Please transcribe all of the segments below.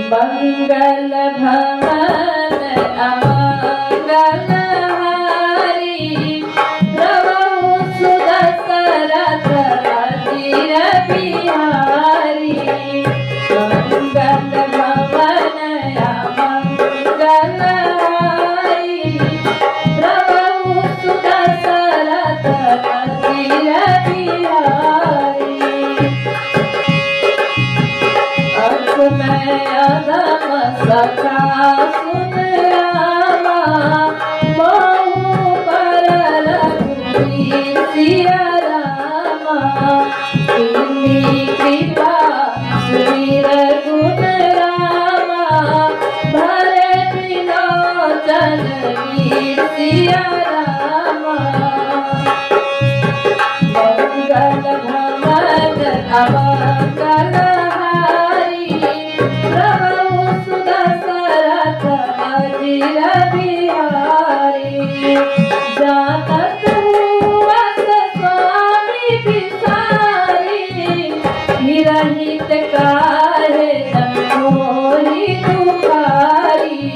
मंगल भवन अमंगल हारी प्रभु सुदशरथ अधीर बिहारी। मंगल भवन अमंगल हारी प्रभु सुदशरथ अधीर बिहारी। मैं अधम सखा सुन रामा बहु पर रघुवीर सिया रामा। इन्हीं कृपा सुवीर गुण रामा भरे विलोचन वीर सिया रामा। मंगल भवन अमंगल प्रभु सुदशरथ अधीर बिहारी। जानत हुअस स्वामी बिसारी निरहित काहे मोहि दुखारी।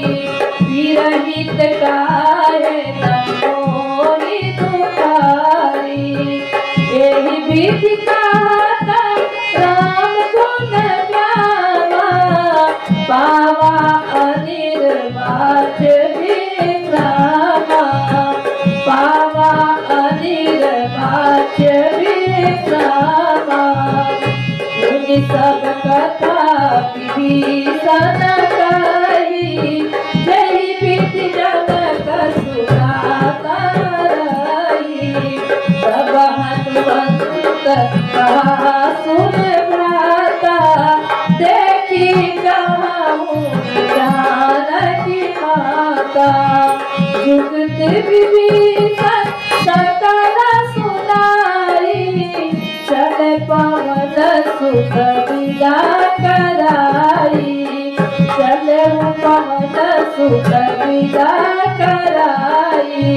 विरहित काहे मोहि दुखारी। एहि विधि कहत राम गुण पावा अनिर्वाच विश्रामा। पावा अनिर्वाच विश्रामा। मुनि सब कथा विभीषण कही जहि विधि जनक सुजाता रही। तब हनुमंत कहा सुन भ्राता देखी जानकी माता। जुगत विभीषण सकल सुनाई चल पवन सुत विदा कराई। चल पवन सुत विदा कराई।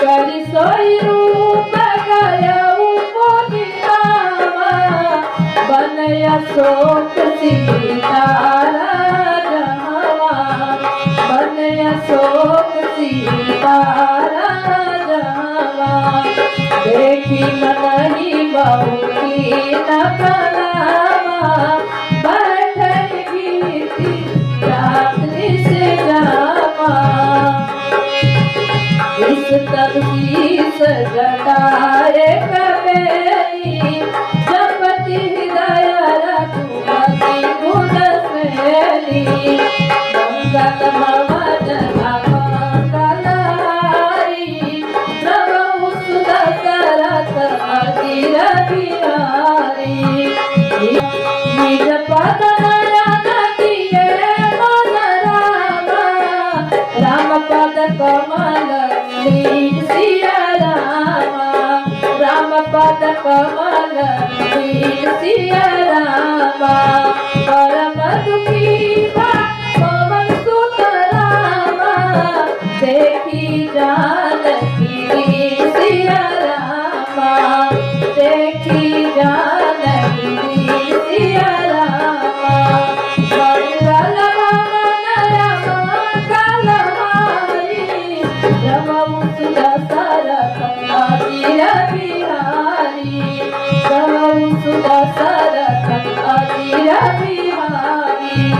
कर सोई रूप गयउ पुनि नामा बनय शोक सीतारा जहवा। बनय शोक सीतारा जहवा। देखी मनहि बहु कीन कलावा बैठई गीति रात्रि से जावा। इस तब शीस जटाए कबेली जपति हृदय रघुपति गुण सेली। मंगल भवन अमंगल हारी प्रभु सुदशरथ अधीर बिहारी। निज पद नयन किए मन रामा राम पद कमल लीन सिया रामा। राम पद कमल लीन सिया रामा। परम दुखी पवन सुत रामा देखी जानकी सिया रामा। देखी जानकी सिया रामा। मंगल भवन अमंगल हारी प्रभु सुदशरथ अधीर बिहारी। प्रभु सुदशरथ अधीर बिहारी।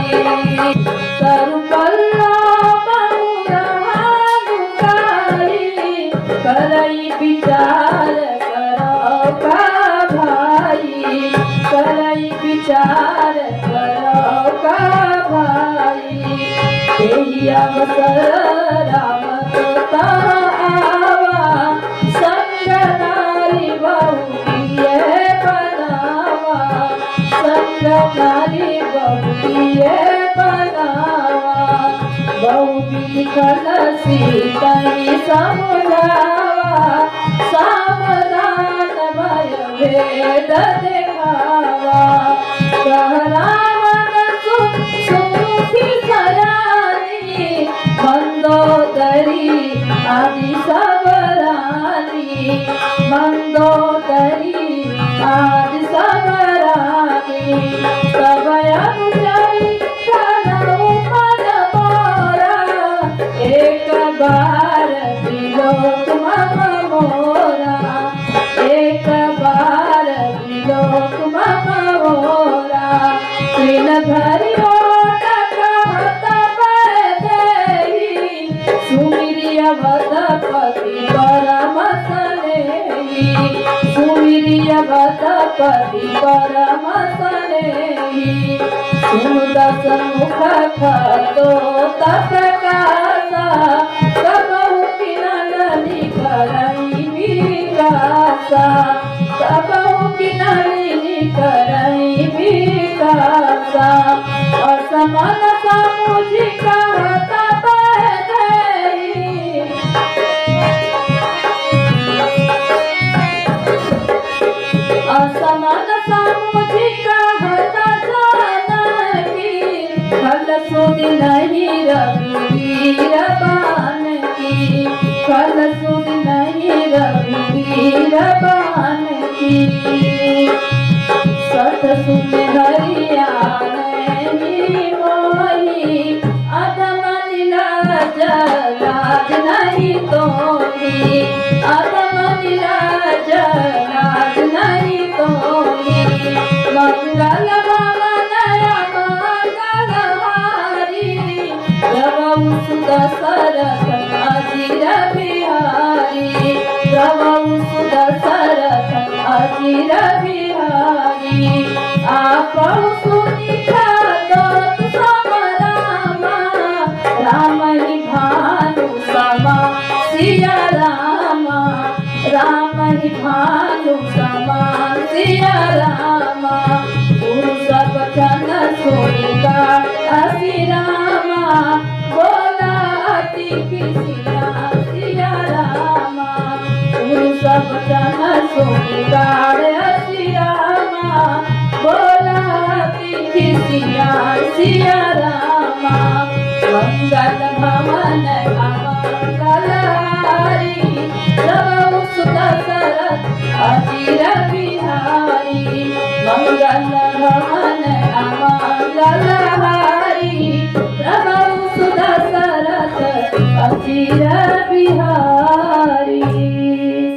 करुपल्लव बहुरानुकारी करई विचार करो का भाई। करई विचार करो का भाई। एहि अवसर राम दूत आवा संग नारी बहु किए बनावा। संग नारी बहु किए बनावा। बहु विखन सीतहि समझावा। सावधान भय भेद देखावा। कह रावण सुमुखी सयानी मंदोदरी आदि सब रानी। मंदोदरी आदि सब रानी। सब अनुचरी पति परम स्नेही सुदस मुख खतो तप्रकाशा कबहु किनलि करई विकासा कबहु किनलि करई विकासा असमान समुझि कहता असमान समुझि कहता जानकी फल सुध नहीं रघुवीर बान की फल सुध नहीं रघुवीर बान की सत सुन हरियाण मोही अधम लाज लाज नहीं तोही अधम लाज लाज नहीं तोही मंगल भवन मंगलहारी प्रभु सुत सरथ अजिर बिहारी प्रभु सुत सरथ अजिर बिहारी आपहु सुनि ख्यात सम रामा राम ही भानु समा सिया रामा राम ही भानु समा सिया रामा पुरुष वचन सुनिका असी रामा बोला अति किसिया सिया रामा पुरुष वचन सुनिका असी रामा बोला अति किसिया सिया रामा मंगल भवन अमंगलहारी प्रभु सुत सरथ अजिर बिहारी मंगल भवन अमंगलहारी प्रभु सुत सरथ अजिर